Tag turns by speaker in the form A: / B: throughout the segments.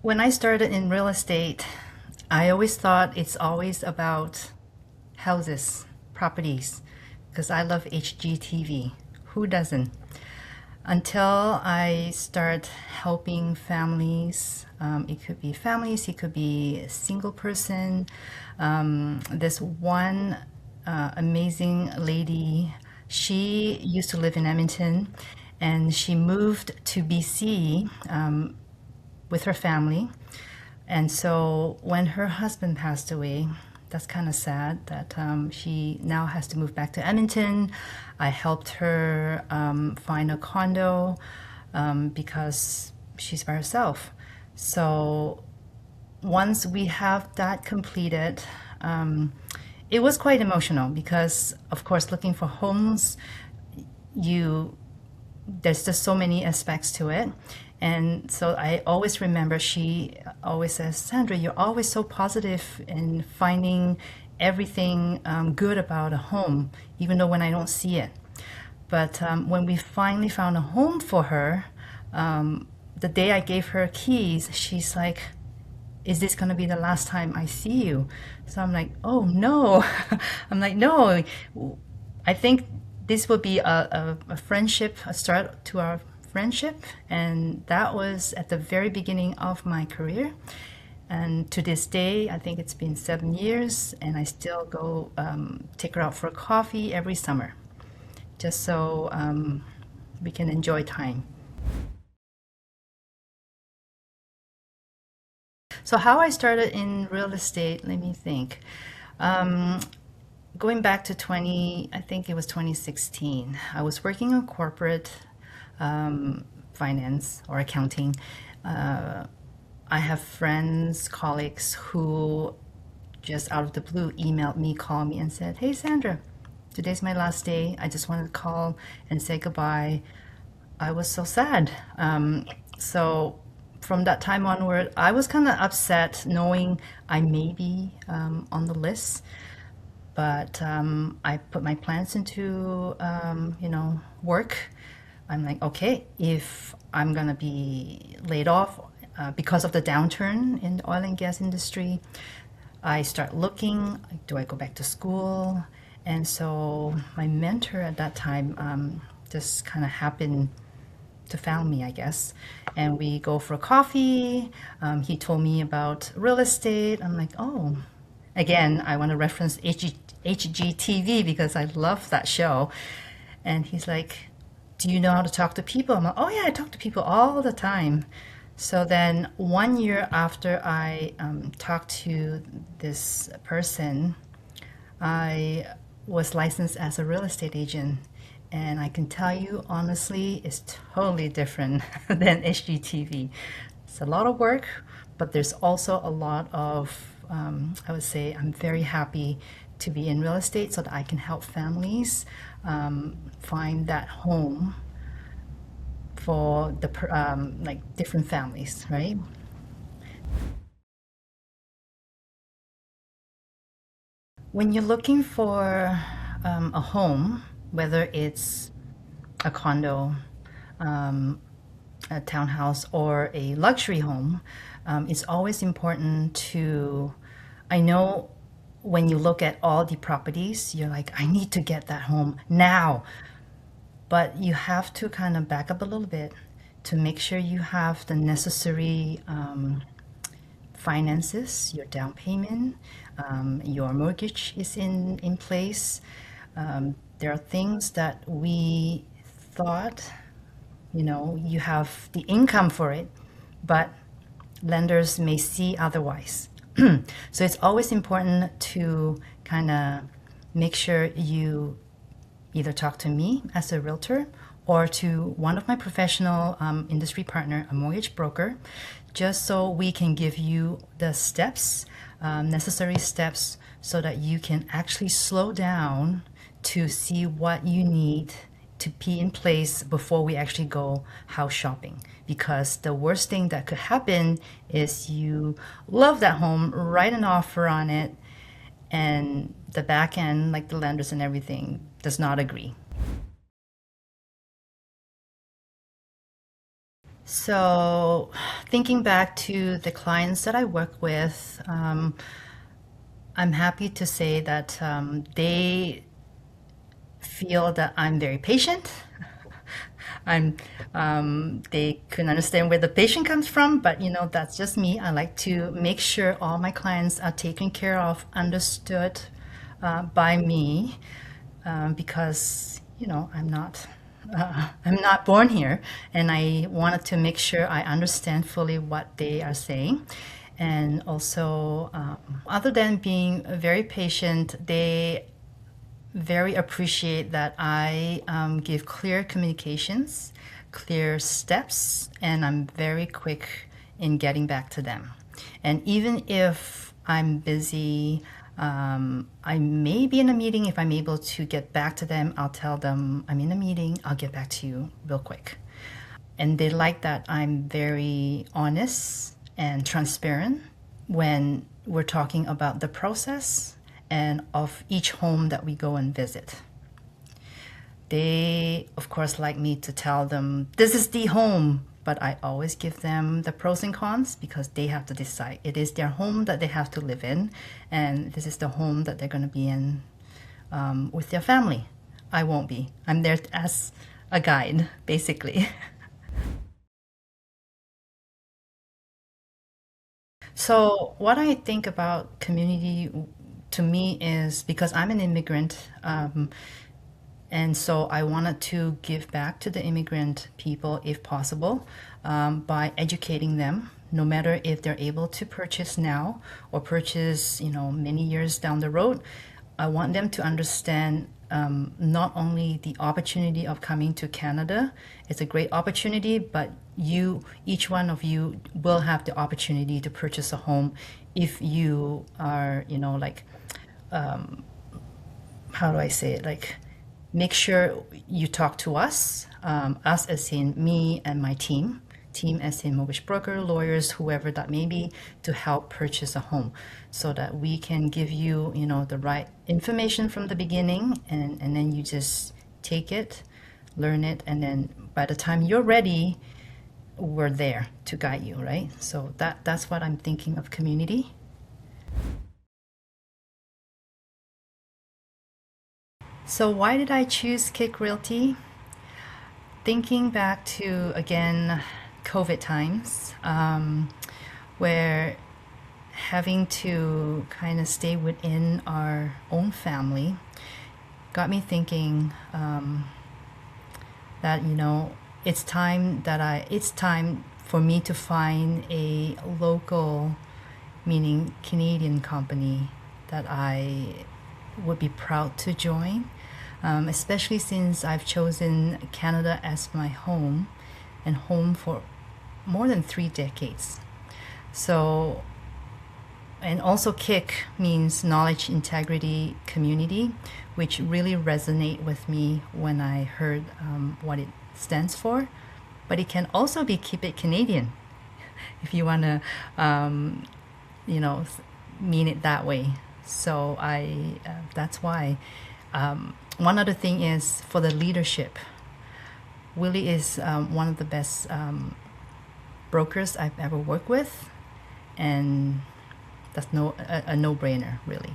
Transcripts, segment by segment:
A: When I started in real estate, I always thought it's always about houses, properties, because I love HGTV. Who doesn't? Until I start helping families. It could be families, it could be a single person. This one amazing lady, she used to live in Edmonton and she moved to BC with her family. And so when her husband passed away, that's kind of sad that she now has to move back to Edmonton. I helped her find a condo because she's by herself. So once we have that completed, it was quite emotional because, of course, looking for homes, you there's just so many aspects to it. And so I always remember she always says, Sandra, you're always so positive in finding everything good about a home, even though when I don't see it. But when we finally found a home for her, the day I gave her keys, she's like, is this going to be the last time I see you? So I'm like, oh no. I'm like, no, I think this will be a friendship, a start to our friendship. And that was at the very beginning of my career. And to this day, I think it's been 7 years, and I still go take her out for coffee every summer, just so we can enjoy time. So, how I started in real estate, let me think. Um, Going back to 20, I think it was 2016, I was working on corporate finance or accounting. Uh, I have friends, colleagues who just out of the blue emailed me, called me, and said, hey, Sandra, today's my last day. I just wanted to call and say goodbye. I was so sad. So from that time onward, I was kind of upset knowing I may be on the list, but I put my plans into work. I'm like, okay, if I'm gonna be laid off because of the downturn in the oil and gas industry, I start looking, do I go back to school? And so my mentor at that time just kind of happened to found me, I guess. And we go for coffee. He told me about real estate. I'm like, oh, again, I want to reference HGTV because I love that show. And he's like, do you know how to talk to people? I'm like, oh yeah, I talk to people all the time. So then 1 year after I talked to this person, I was licensed as a real estate agent. And I can tell you honestly, it's totally different than HGTV. It's a lot of work, but there's also a lot of, I would say, I'm very happy to be in real estate so that I can help families find that home for the like different families, right? When you're looking for a home, whether it's a condo, a townhouse, or a luxury home, it's always important to, I know when you look at all the properties, you're like, I need to get that home now. But you have to kind of back up a little bit to make sure you have the necessary finances, your down payment, your mortgage is in place. There are things that we thought, you have the income for it, but lenders may see otherwise. So it's always important to kind of make sure you either talk to me as a realtor or to one of my professional industry partner, a mortgage broker, just so we can give you the steps, necessary steps, so that you can actually slow down to see what you need to be in place before we actually go house shopping. Because the worst thing that could happen is you love that home, write an offer on it, and the back end, like the lenders and everything, does not agree. So, thinking back to the clients that I work with, I'm happy to say that they feel that I'm very patient. I'm, they can understand where the patient comes from, but that's just me. I like to make sure all my clients are taken care of, understood by me, because I'm not born here, and I wanted to make sure I understand fully what they are saying. And also, other than being very patient, they very appreciate that I give clear communications, clear steps, and I'm very quick in getting back to them. And even if I'm busy, I may be in a meeting. If I'm able to get back to them, I'll tell them I'm in a meeting. I'll get back to you real quick. And they like that I'm very honest and transparent when we're talking about the process and of each home that we go and visit. They, of course, like me to tell them this is the home, but I always give them the pros and cons because they have to decide. It is their home that they have to live in, and this is the home that they're going to be in with their family. I won't be. I'm there as a guide, basically. So, what I think about community to me is because I'm an immigrant, and so I wanted to give back to the immigrant people if possible by educating them, no matter if they're able to purchase now or purchase, many years down the road. I want them to understand not only the opportunity of coming to Canada, it's a great opportunity, but each one of you will have the opportunity to purchase a home if you are, how do I say it? Like, make sure you talk to us, us as in me and my team as in mortgage broker, lawyers, whoever that may be, to help purchase a home, so that we can give you, the right information from the beginning, and then you just take it, learn it, and then by the time you're ready, we're there to guide you, right? So that's what I'm thinking of community. So why did I choose KIC Realty? Thinking back to, again, COVID times, where having to kind of stay within our own family got me thinking that it's time for me to find a local, meaning Canadian company that I would be proud to join, especially since I've chosen Canada as my home and home for more than 3 decades. So, and also KIC means knowledge, integrity, community, which really resonate with me when I heard what it stands for. But it can also be keep it Canadian if you want to, you know, mean it that way. So that's why. One other thing is for the leadership. Willie is one of the best brokers I've ever worked with, and that's a no-brainer, really.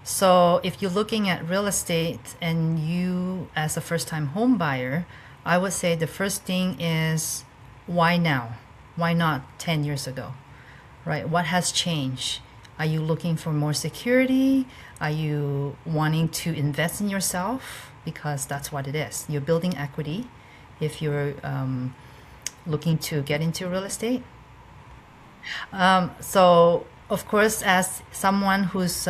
A: So if you're looking at real estate and you as a first-time home buyer, I would say the first thing is why now? Why not 10 years ago? Right? What has changed? Are you looking for more security? Are you wanting to invest in yourself? Because that's what it is. You're building equity if you're looking to get into real estate. So, of course, as someone who's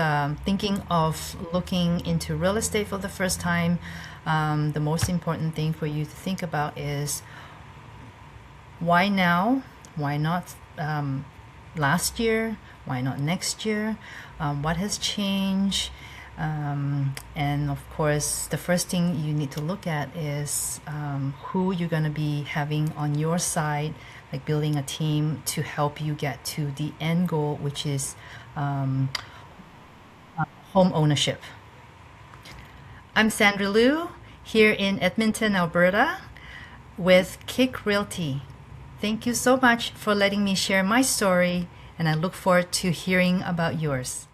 A: thinking of looking into real estate for the first time, the most important thing for you to think about is why now? Why not last year? Why not next year? What has changed? And of course, the first thing you need to look at is who you're going to be having on your side, like building a team to help you get to the end goal, which is home ownership. I'm Sandra Loo, here in Edmonton, Alberta with KIC Realty. Thank you so much for letting me share my story, and I look forward to hearing about yours.